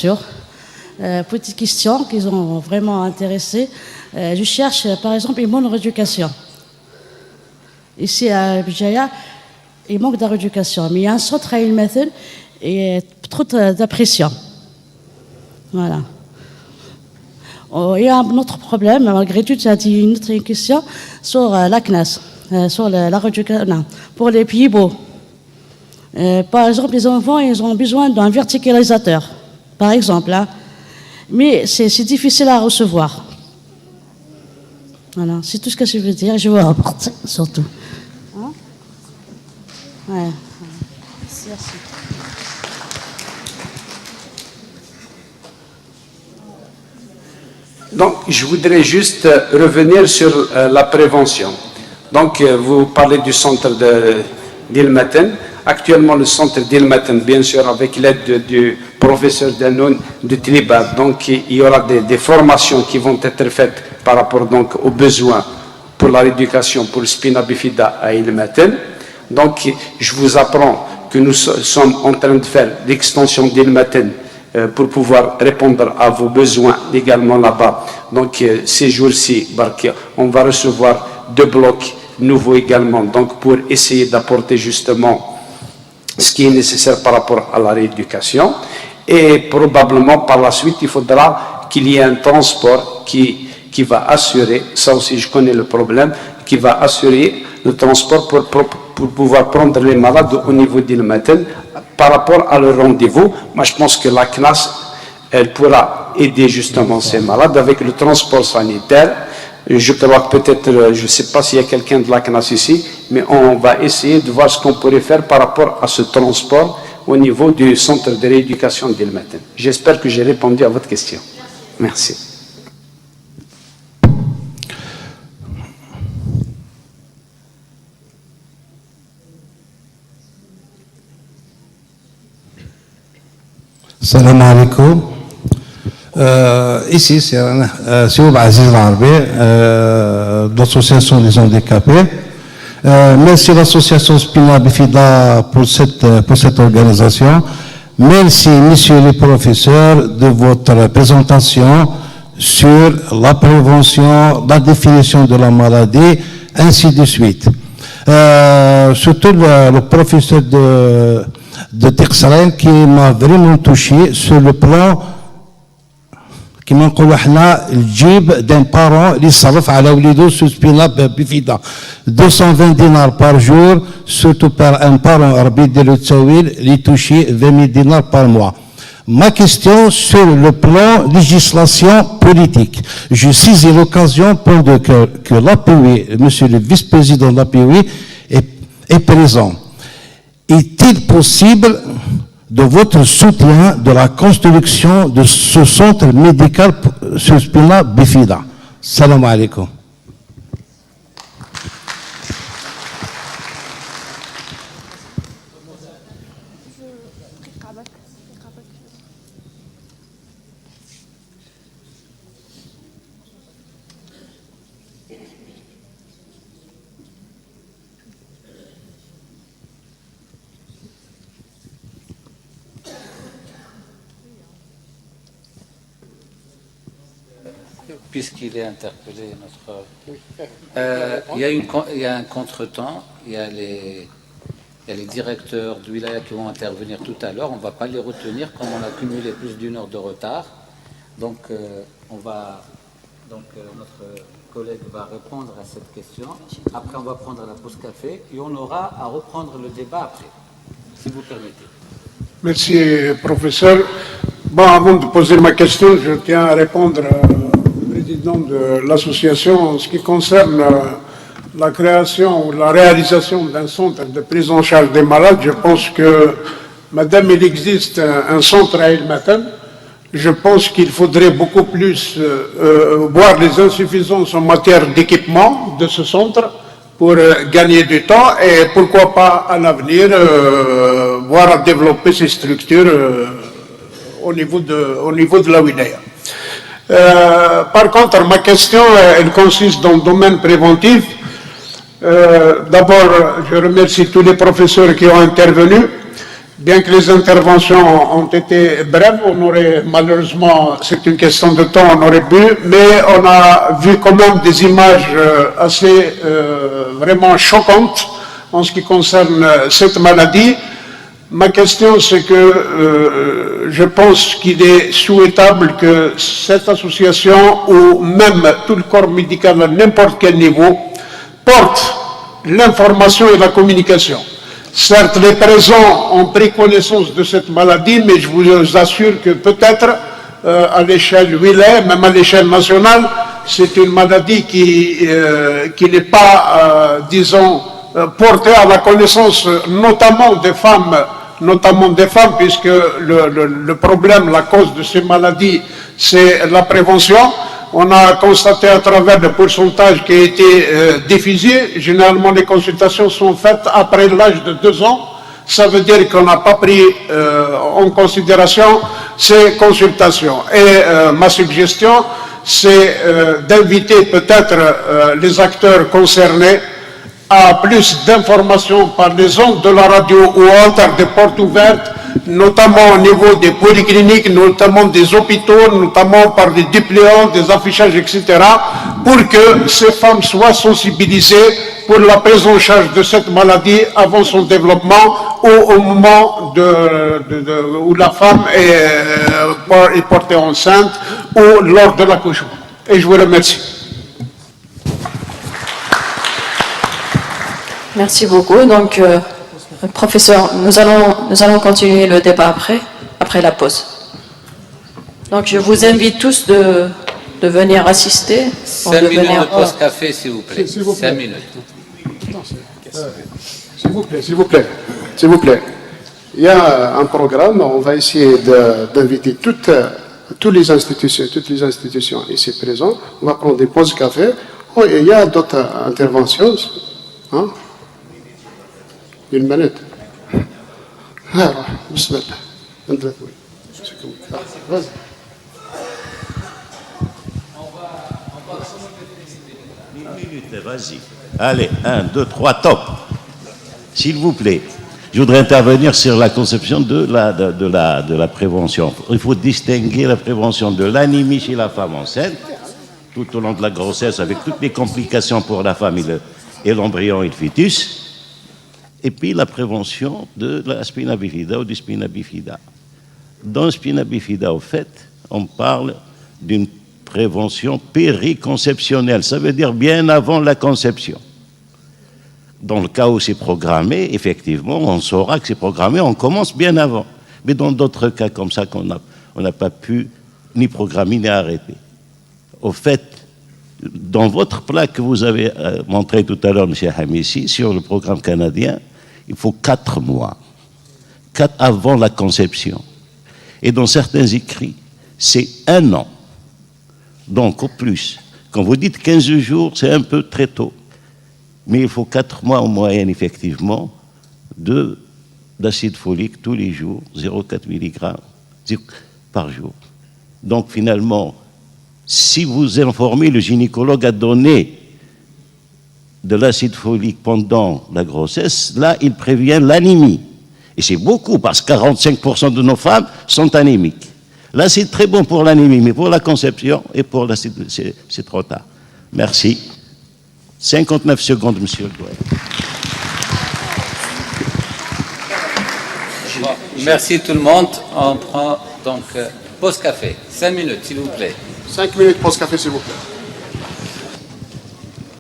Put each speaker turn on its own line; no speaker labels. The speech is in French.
structure. Petite question qui ont vraiment intéressé. Je cherche, par exemple, une bonne rééducation. Ici à Bijaya, il manque de rééducation, mais il y a un centre à Il Mathel et trop d'impression. Voilà. Il y a un autre problème, malgré tout, tu as dit une autre question sur la CNAS, sur la rééducation, pour les pieds beaux. Par exemple, les enfants, ils ont besoin d'un verticalisateur, par exemple. Hein. Mais c'est difficile à recevoir. Voilà, c'est tout ce que je veux dire. Je vous remercie, surtout. Hein? Ouais. Merci.
Donc, je voudrais juste revenir sur la prévention. Donc, vous parlez du centre d'Il Maten. Actuellement, le centre d'Il Maten, bien sûr, avec l'aide du professeur Danoun de Tliba, donc il y aura des formations qui vont être faites par rapport donc, aux besoins pour la rééducation pour le spina bifida à Il Maten. Donc, je vous apprends que nous sommes en train de faire l'extension d'Il Maten pour pouvoir répondre à vos besoins également là-bas. Donc, ces jours-ci, on va recevoir 2 blocs nouveaux également, donc pour essayer d'apporter justement ce qui est nécessaire par rapport à la rééducation. Et probablement, par la suite, il faudra qu'il y ait un transport qui va assurer, ça aussi je connais le problème, qui va assurer le transport pour pouvoir prendre les malades au niveau d'Il Maten par rapport à leur rendez-vous. Moi, je pense que la CNAS, elle pourra aider justement ces malades avec le transport sanitaire. Je crois que peut-être, je ne sais pas s'il y a quelqu'un de la CNAS ici, mais on va essayer de voir ce qu'on pourrait faire par rapport à ce transport au niveau du centre de rééducation d'Il Maten. J'espère que j'ai répondu à votre question. Merci.
Salam alaikum. Ici, c'est Sioub Aziz Larbi, de l'association des handicapés. Merci l'association Spina Bifida pour cette organisation. Merci, messieurs les professeurs, de votre présentation sur la prévention, la définition de la maladie, ainsi de suite. Surtout le professeur de Texaren qui m'a vraiment touché sur le plan qui m'a dit le jib d'un parent qui s'arrête à l'aulido sur spina bifida 220 dinars par jour, surtout par un parent arbitre de l'Otsawil, qui touche 20 000 dinars par mois. Ma question sur le plan législation politique. Je saisis l'occasion pour que l'APUI, monsieur le vice-président de l'APUI, est présent. Est-il possible de votre soutien de la construction de ce centre médical sur Spina Bifida? Salam alaikum.
Puisqu'il est interpellé, il y a un contretemps, il y a les directeurs du wilaya qui vont intervenir tout à l'heure, on ne va pas les retenir comme on a cumulé plus d'1 heure de retard. Donc, notre collègue va répondre à cette question. Après, on va prendre la pause café et on aura à reprendre le débat après, si vous permettez.
Merci, professeur. Bon, avant de poser ma question, je tiens à répondre président de l'association en ce qui concerne la création ou la réalisation d'un centre de prise en charge des malades. Je pense que, madame, il existe un centre à Il Maten. Je pense qu'il faudrait beaucoup plus voir les insuffisances en matière d'équipement de ce centre pour gagner du temps et pourquoi pas à l'avenir voir à développer ces structures au niveau de la wilaya. Par contre, ma question, elle consiste dans le domaine préventif. D'abord, je remercie tous les professeurs qui ont intervenu. Bien que les interventions ont été brèves, on aurait malheureusement, c'est une question de temps, on aurait pu, mais on a vu quand même des images assez vraiment choquantes en ce qui concerne cette maladie. Ma question, c'est que je pense qu'il est souhaitable que cette association ou même tout le corps médical à n'importe quel niveau porte l'information et la communication. Certes, les présents ont pris connaissance de cette maladie, mais je vous assure que peut-être à l'échelle wilaya, même à l'échelle nationale, c'est une maladie qui n'est pas, disons, portée à la connaissance notamment des femmes, puisque le problème, la cause de ces maladies, c'est la prévention. On a constaté à travers le pourcentage qui a été diffusé, généralement les consultations sont faites après l'âge de 2 ans. Ça veut dire qu'on n'a pas pris en considération ces consultations. Et ma suggestion, c'est d'inviter peut-être les acteurs concernés à plus d'informations par les ondes de la radio ou entre des portes ouvertes, notamment au niveau des polycliniques, notamment des hôpitaux, notamment par des dépliants, des affichages, etc., pour que ces femmes soient sensibilisées pour la prise en charge de cette maladie avant son développement ou au moment où la femme est portée enceinte ou lors de l'accouchement. Et je vous remercie.
Merci beaucoup. Donc, professeur, nous allons continuer le débat après la pause. Donc, je vous invite tous de venir assister.
5 minutes de pause café, s'il vous plaît. 5 minutes.
S'il vous plaît. Il y a un programme, on va essayer d'inviter toutes les institutions ici présentes. On va prendre des pauses café. Oh, il y a d'autres interventions. Hein? 1 minute. Alors, bismillah. Vas-y.
Vas-y. Allez, 1, 2, 3, top. S'il vous plaît, je voudrais intervenir sur la conception de la prévention. Il faut distinguer la prévention de l'anémie chez la femme enceinte, tout au long de la grossesse, avec toutes les complications pour la femme et l'embryon et le fœtus, et puis la prévention de la spina bifida ou du spina bifida. Dans le spina bifida, au fait, on parle d'une prévention périconceptionnelle, ça veut dire bien avant la conception. Dans le cas où c'est programmé, effectivement, on saura que c'est programmé, on commence bien avant. Mais dans d'autres cas comme ça, on n'a pas pu ni programmer ni arrêter. Au fait, dans votre plaque que vous avez montré tout à l'heure, M. Hamissi, sur le programme canadien, il faut 4 mois, 4 avant la conception. Et dans certains écrits, c'est 1 an. Donc, au plus, quand vous dites 15 jours, c'est un peu très tôt. Mais il faut 4 mois en moyenne, effectivement, d'acide folique tous les jours, 0,4 mg par jour. Donc, finalement, si vous informez, le gynécologue a donné de l'acide folique pendant la grossesse, là, il prévient l'anémie. Et c'est beaucoup, parce que 45% de nos femmes sont anémiques. Là, c'est très bon pour l'anémie, mais pour la conception et pour l'acide, c'est trop tard. Merci. 59 secondes, monsieur le doyen.
Bon, merci tout le monde. On prend donc pause café. 5 minutes, s'il vous plaît.
5 minutes pause café, s'il vous plaît.